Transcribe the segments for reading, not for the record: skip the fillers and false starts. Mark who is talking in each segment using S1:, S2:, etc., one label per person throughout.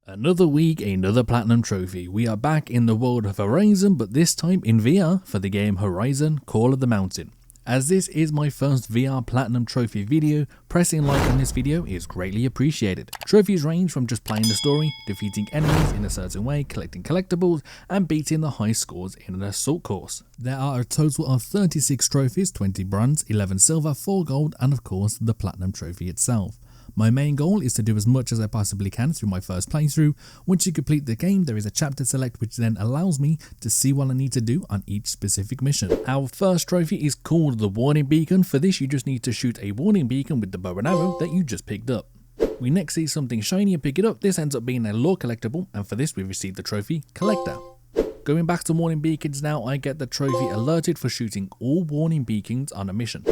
S1: Another week, another platinum trophy. We are back in the world of Horizon, but this time in VR for the game Horizon Call of the Mountain. As this is my first VR platinum trophy video, pressing like on this video is greatly appreciated. Trophies range from just playing the story, defeating enemies in a certain way, collecting collectibles, and beating the high scores in an assault course. There are a total of 36 trophies, 20 bronze, 11 silver, 4 gold, and of course the platinum trophy itself. My main goal is to do as much as I possibly can through my first playthrough. Once you complete the game, there is a chapter select which then allows me to see what I need to do on each specific mission. Our first trophy is called the Warning Beacon. For this you just need to shoot a warning beacon with the bow and arrow that you just picked up. We next see something shiny and pick it up. This ends up being a lore collectible, and for this we receive the trophy Collector. Going back to warning beacons now, I get the trophy Alerted for shooting all warning beacons on a mission.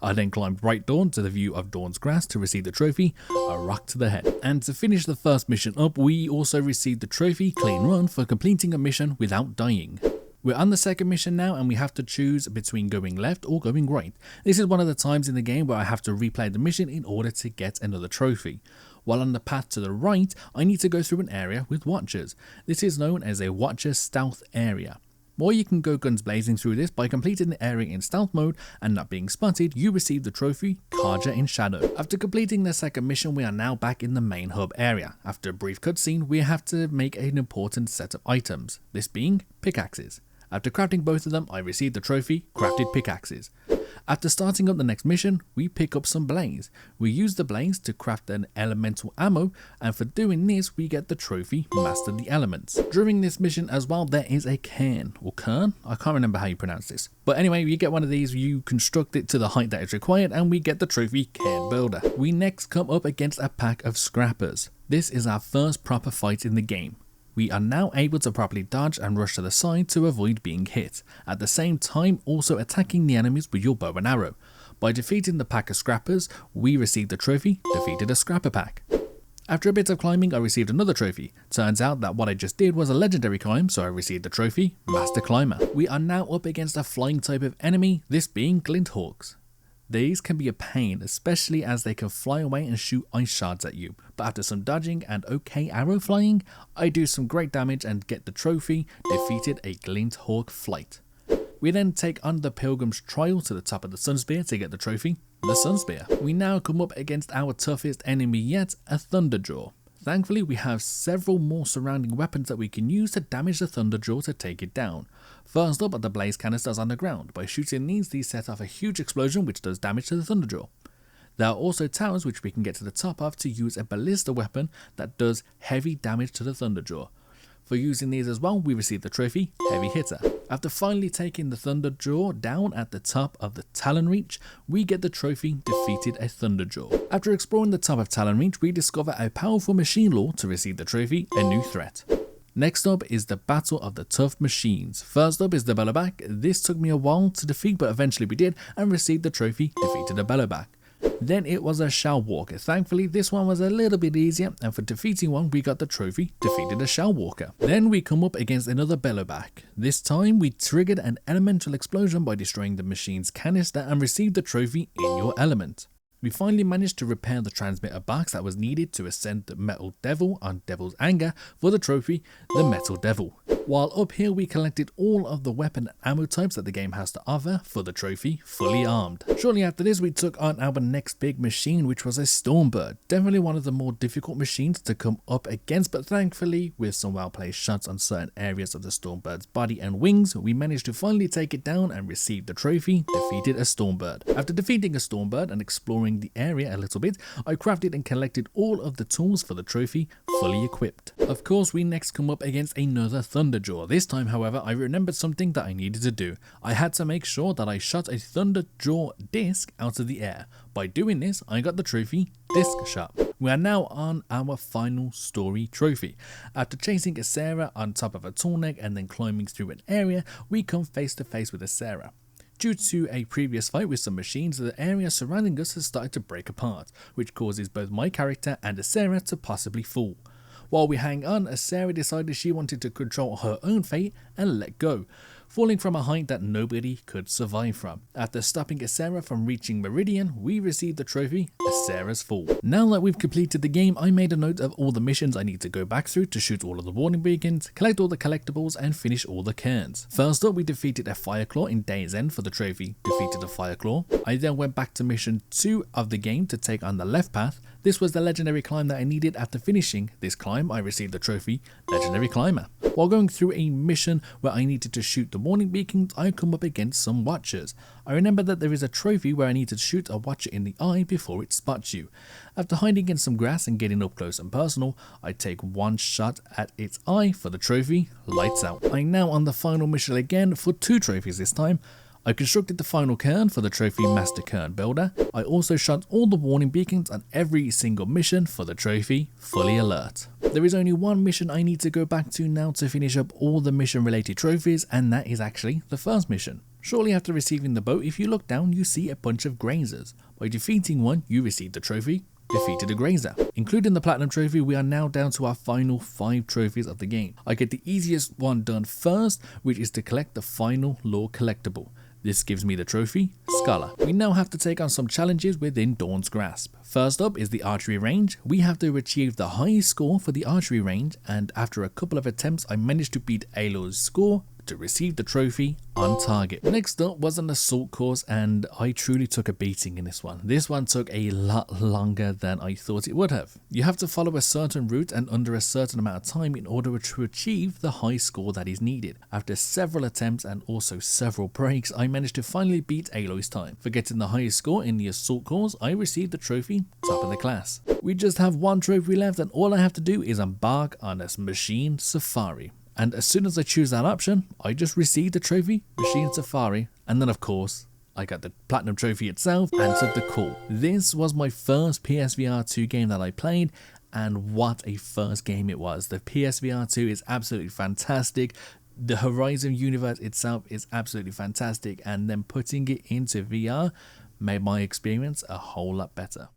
S1: I then climbed Bright Dawn to the view of Dawn's Grass to receive the trophy, A Rock to the Head. And to finish the first mission up, we also received the trophy Clean Run for completing a mission without dying. We're on the second mission now, and we have to choose between going left or going right. This is one of the times in the game where I have to replay the mission in order to get another trophy. While on the path to the right, I need to go through an area with watchers. This is known as a Watcher Stealth area. Or you can go guns blazing through this. By completing the area in stealth mode and not being spotted, you receive the trophy Carja in Shadow. After completing the second mission, we are now back in the main hub area. After a brief cutscene, we have to make an important set of items, this being pickaxes. After crafting both of them, I received the trophy Crafted Pickaxes. After starting up the next mission, we pick up some blaze. We use the blaze to craft an elemental ammo, and for doing this we get the trophy Master the Elements. During this mission as well, there is a cairn, or cairn? I can't remember how you pronounce this. But anyway, you get one of these, you construct it to the height that is required, and we get the trophy Cairn Builder. We next come up against a pack of scrappers. This is our first proper fight in the game. We are now able to properly dodge and rush to the side to avoid being hit, at the same time also attacking the enemies with your bow and arrow. By defeating the pack of scrappers, we received the trophy Defeated a Scrapper Pack. After a bit of climbing, I received another trophy. Turns out that what I just did was a legendary climb, so I received the trophy Master Climber. We are now up against a flying type of enemy, this being Glinthawks. These can be a pain, especially as they can fly away and shoot ice shards at you, but after some dodging and okay arrow flying, I do some great damage and get the trophy Defeated a Glinthawk Flight. We then take on the Pilgrim's Trial to the top of the Sunspear to get the trophy the Sunspear. We now come up against our toughest enemy yet, a Thunderjaw. Thankfully we have several more surrounding weapons that we can use to damage the Thunderjaw to take it down. First up are the blaze canisters on the ground. By shooting these set off a huge explosion which does damage to the Thunderjaw. There are also towers which we can get to the top of to use a ballista weapon that does heavy damage to the Thunderjaw. For using these as well, we receive the trophy Heavy Hitter. After finally taking the Thunderjaw down at the top of the Talon Reach, we get the trophy Defeated a Thunderjaw. After exploring the top of Talon Reach, we discover a powerful machine lord to receive the trophy A New Threat. Next up is the Battle of the Tough Machines. First up is the Bellowback. This took me a while to defeat, but eventually we did and received the trophy Defeated a Bellowback. Then it was a Shell Walker. Thankfully this one was a little bit easier, and for defeating one we got the trophy Defeated a Shell Walker. Then we come up against another Bellowback. This time we triggered an elemental explosion by destroying the machine's canister and received the trophy In Your Element. We finally managed to repair the transmitter box that was needed to ascend the Metal Devil on Devil's Anger for the trophy the Metal Devil. While up here we collected all of the weapon and ammo types that the game has to offer for the trophy Fully Armed. Shortly after this we took on our next big machine, which was a Stormbird. Definitely one of the more difficult machines to come up against, but thankfully with some well placed shots on certain areas of the Stormbird's body and wings, we managed to finally take it down and receive the trophy Defeated a Stormbird. After defeating a Stormbird and exploring the area a little bit, I crafted and collected all of the tools for the trophy Fully Equipped. Of course we next come up against another Thunderjaw. This time however I remembered something that I needed to do. I had to make sure that I shot a Thunderjaw disc out of the air. By doing this I got the trophy Disc Shot. We are now on our final story trophy. After chasing a Sarah on top of a tall neck and then climbing through an area, we come face to face with a Sarah. Due to a previous fight with some machines, the area surrounding us has started to break apart, which causes both my character and Asera to possibly fall. While we hang on, Asera decided she wanted to control her own fate and let go. falling from a height that nobody could survive from. After stopping Ysera from reaching Meridian, we received the trophy Ysera's Fall. Now that we've completed the game, I made a note of all the missions I need to go back through to shoot all of the warning beacons, collect all the collectibles, and finish all the cairns. First up, we defeated a Fireclaw in Day's End for the trophy Defeated a Fireclaw. I then went back to mission 2 of the game to take on the left path. This was the legendary climb that I needed. After finishing this climb, I received the trophy Legendary Climber. While going through a mission where I needed to shoot the warning beacons, I come up against some watchers. I remember that there is a trophy where I need to shoot a watcher in the eye before it spots you. After hiding in some grass and getting up close and personal, I take one shot at its eye for the trophy Lights Out. I'm now on the final mission again for 2 trophies this time. I constructed the final cairn for the trophy Master Cairn Builder. I also shot all the warning beacons on every single mission for the trophy Fully Alert. There is only one mission I need to go back to now to finish up all the mission related trophies, and that is actually the first mission. Shortly after receiving the boat, if you look down, you see a bunch of grazers. By defeating one, you receive the trophy Defeated a Grazer. Including the Platinum Trophy, we are now down to our final 5 trophies of the game. I get the easiest one done first, which is to collect the final lore collectible. This gives me the trophy Scholar. We now have to take on some challenges within Dawn's Grasp. First up is the archery range. We have to achieve the highest score for the archery range, and after a couple of attempts I managed to beat Aloy's score to receive the trophy On Target. Next up was an assault course, and I truly took a beating in this one. This one took a lot longer than I thought it would have. You have to follow a certain route and under a certain amount of time in order to achieve the high score that is needed. After several attempts and also several breaks, I managed to finally beat Aloy's time. For getting the highest score in the assault course, I received the trophy Top of the Class. We just have one trophy left, and all I have to do is embark on a machine safari. And as soon as I choose that option, I just received the trophy Machine Safari, and then of course I got the Platinum Trophy itself, Answered the Call. This was my first PSVR 2 game that I played, and what a first game it was. The PSVR 2 is absolutely fantastic. The Horizon universe itself is absolutely fantastic, and then putting it into VR made my experience a whole lot better.